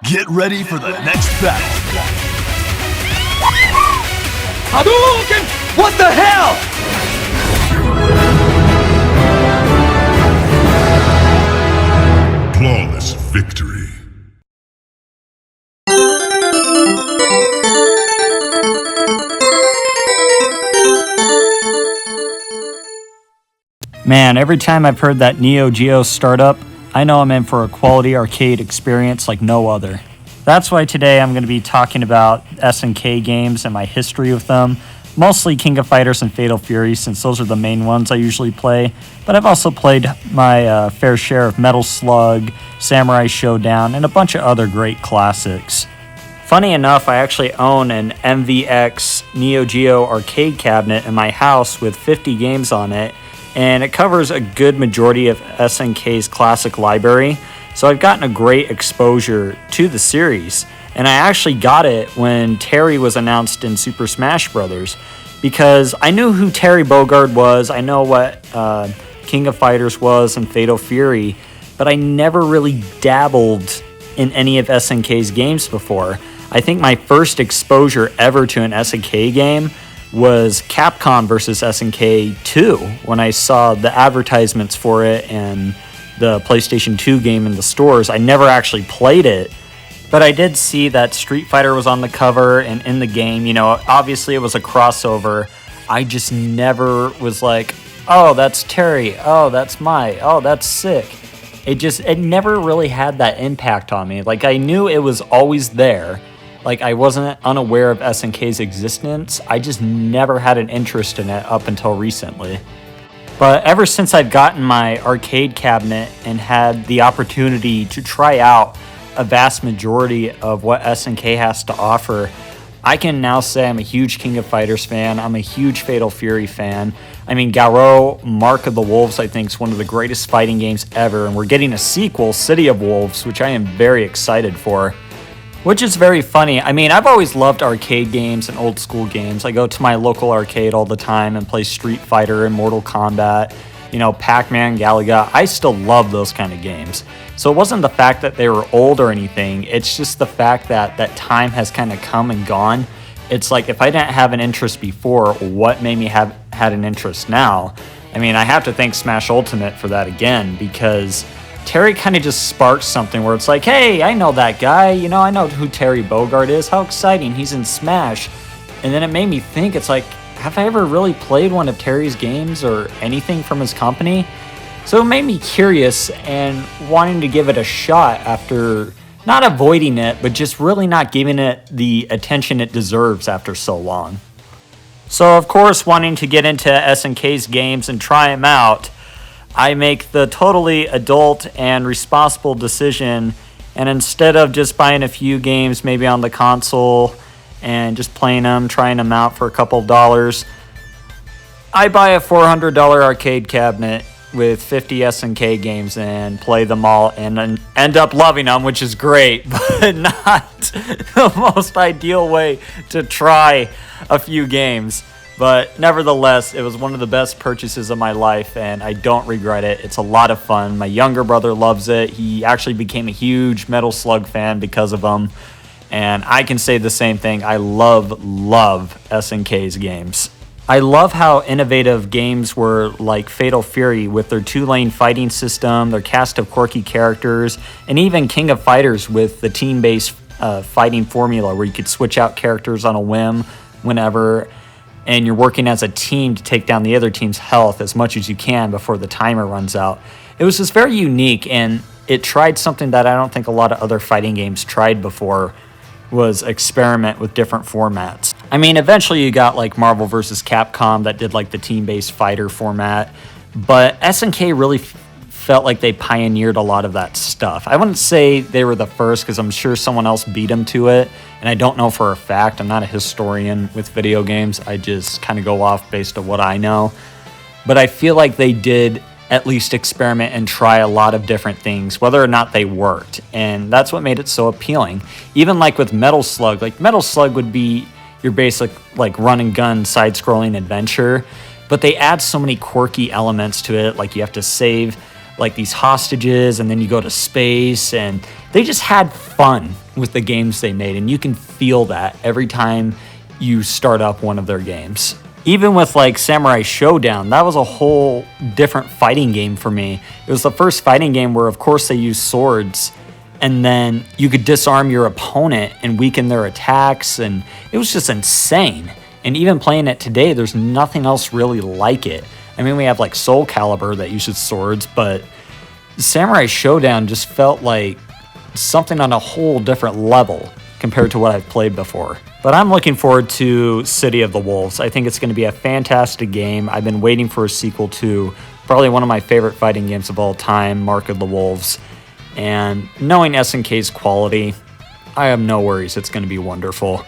Get ready for the next battle. Hadouken! What the hell? Flawless victory. Man, every time I've heard that Neo Geo startup, I know I'm in for a quality arcade experience like no other. That's why today I'm going to be talking about SNK games and my history with them, mostly King of Fighters and Fatal Fury since those are the main ones I usually play, but I've also played my fair share of Metal Slug, Samurai Showdown, and a bunch of other great classics. Funny enough, I actually own an MVX Neo Geo arcade cabinet in my house with 50 games on it, and it covers a good majority of SNK's classic library, so I've gotten a great exposure to the series. And I actually got it when Terry was announced in Super Smash Bros. Because I knew who Terry Bogard was, I know what King of Fighters was and Fatal Fury, but I never really dabbled in any of SNK's games before. I think my first exposure ever to an SNK game was Capcom vs. SNK 2 when I saw the advertisements for it and the PlayStation 2 game in the stores. I never actually played it, but I did see that Street Fighter was on the cover and in the game. You know, obviously it was a crossover. I just never was like, oh, that's Terry. Oh, that's Mai. Oh, that's sick. It never really had that impact on me. Like, I knew it was always there. Like, I wasn't unaware of SNK's existence. I just never had an interest in it up until recently. But ever since I've gotten my arcade cabinet and had the opportunity to try out a vast majority of what SNK has to offer, I can now say I'm a huge King of Fighters fan. I'm a huge Fatal Fury fan. I mean, Garou, Mark of the Wolves, I think is one of the greatest fighting games ever, and we're getting a sequel, City of Wolves, which I am very excited for. Which is very funny. I mean, I've always loved arcade games and old school games. I go to my local arcade all the time and play Street Fighter and Mortal Kombat, you know, Pac-Man, Galaga. I still love those kind of games. So it wasn't the fact that they were old or anything. It's just the fact that that time has kind of come and gone. It's like, if I didn't have an interest before, what made me have had an interest now? I mean, I have to thank Smash Ultimate for that again, because Terry kind of just sparked something where it's like, hey, I know that guy. You know, I know who Terry Bogard is. How exciting. He's in Smash. And then it made me think, it's like, have I ever really played one of Terry's games or anything from his company? So it made me curious and wanting to give it a shot after not avoiding it, but just really not giving it the attention it deserves after so long. So, of course, wanting to get into SNK's games and try them out, I make the totally adult and responsible decision, and instead of just buying a few games maybe on the console and just playing them, trying them out for a couple of dollars, I buy a $400 arcade cabinet with 50 SNK games and play them all and end up loving them, which is great, but not the most ideal way to try a few games. But nevertheless, it was one of the best purchases of my life, and I don't regret it. It's a lot of fun. My younger brother loves it. He actually became a huge Metal Slug fan because of them, and I can say the same thing. I love SNK's games. I love how innovative games were like Fatal Fury with their two-lane fighting system, their cast of quirky characters, and even King of Fighters with the team-based fighting formula where you could switch out characters on a whim whenever, and you're working as a team to take down the other team's health as much as you can before the timer runs out. It was just very unique, and it tried something that I don't think a lot of other fighting games tried before, was experiment with different formats. I mean, eventually you got like Marvel vs. Capcom that did like the team-based fighter format, but SNK really felt like they pioneered a lot of that stuff. I wouldn't say they were the first, because I'm sure someone else beat them to it, and I don't know for a fact. I'm not a historian with video games. I just kind of go off based on what I know. But I feel like they did at least experiment and try a lot of different things, whether or not they worked, and that's what made it so appealing. Even like with Metal Slug, like Metal Slug would be your basic like run and gun side-scrolling adventure, but they add so many quirky elements to it, like you have to save like these hostages, and then you go to space, and they just had fun with the games they made, and you can feel that every time you start up one of their games. Even with like Samurai Showdown, that was a whole different fighting game for me. It was the first fighting game where, of course, they used swords, and then you could disarm your opponent and weaken their attacks, and it was just insane. And even playing it today, there's nothing else really like it. I mean, we have like Soul Calibur that uses swords, but Samurai Showdown just felt like something on a whole different level compared to what I've played before. But I'm looking forward to City of the Wolves. I think it's going to be a fantastic game. I've been waiting for a sequel to probably one of my favorite fighting games of all time, Mark of the Wolves. And knowing SNK's quality, I have no worries. It's going to be wonderful.